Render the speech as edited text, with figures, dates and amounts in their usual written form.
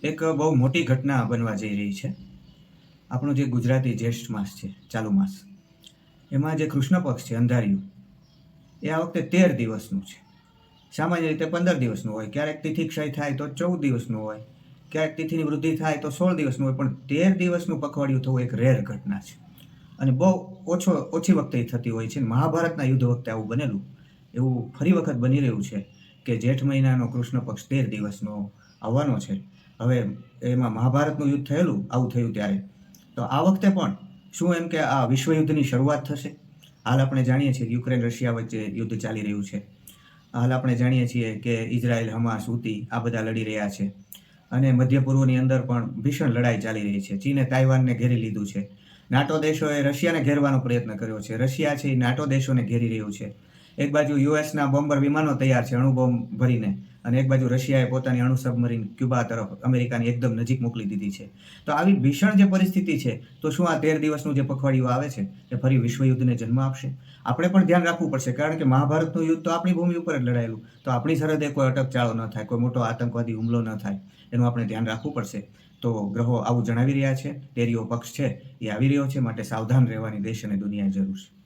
એક બહુ મોટી ઘટના બનવા જઈ રહી છે. આપણો જે ગુજરાતી જ્યેષ્ઠ માસ છે, ચાલુ માસ, એમાં જે કૃષ્ણ પક્ષ છે, અંધારિયું, એ આ વખતે 13 દિવસનું છે. સામાન્ય રીતે 15 દિવસનું હોય, ક્યારેક તિથિ ક્ષય થાય તો 14 દિવસનું હોય, ક્યારેક તિથિની વૃદ્ધિ થાય તો 16 દિવસનું હોય, પણ 13 દિવસનું પખવાડિયું થવું એક રેર ઘટના છે અને બહુ ઓછી વખતે થતી હોય છે. મહાભારતના યુદ્ધ વખતે આવું બનેલું, એવું ફરી વખત બની રહ્યું છે કે જેઠ મહિનાનો કૃષ્ણ પક્ષ 13 દિવસનો આવવાનો છે. હવે એમાં મહાભારતનું યુદ્ધ થયેલું, આવું થયું ત્યારે, તો આ વખતે પણ શું એમ કે આ વિશ્વયુદ્ધની શરૂઆત થશે? હાલ આપણે જાણીએ છીએ કે યુક્રેન રશિયા વચ્ચે યુદ્ધ ચાલી રહ્યું છે. હાલ આપણે જાણીએ છીએ કે ઇઝરાયલ, હમાસ, હુતી આ બધા લડી રહ્યા છે અને મધ્ય પૂર્વની અંદર પણ ભીષણ લડાઈ ચાલી રહી છે. ચીને તાઇવાનને ઘેરી લીધું છે. નાટો દેશોએ રશિયાને ઘેરવાનો પ્રયત્ન કર્યો છે. રશિયા છે એ નાટો દેશોને ઘેરી રહ્યું છે. એક બાજુ યુએસના બોમ્બર વિમાનો તૈયાર છે અણુબોમ્બ ભરીને, અને એક બાજુ રશિયાએ પોતાની અણુ સબમરીન ક્યુબા તરફ અમેરિકાની એકદમ નજીક મોકલી દીધી છે. તો આવી ભીષણ જે પરિસ્થિતિ છે, તો શું આ 13 દિવસનું જે પખવાડિયું આવે છે એ ફરી વિશ્વયુદ્ધને જન્મ આપશે? આપણે પણ ધ્યાન રાખવું પડશે, કારણ કે મહાભારતનું યુદ્ધ તો આપણી ભૂમિ ઉપર જ લડાયેલું, તો આપણી સરહદે કોઈ અટકચાળો ન થાય, કોઈ મોટો આતંકવાદી હુમલો ન થાય, એનું આપણે ધ્યાન રાખવું પડશે. તો ગ્રહો આવું જણાવી રહ્યા છે, તેરીઓ પક્ષ છે એ આવી રહ્યો છે, માટે સાવધાન રહેવાની દેશ અને દુનિયાએ જરૂર છે.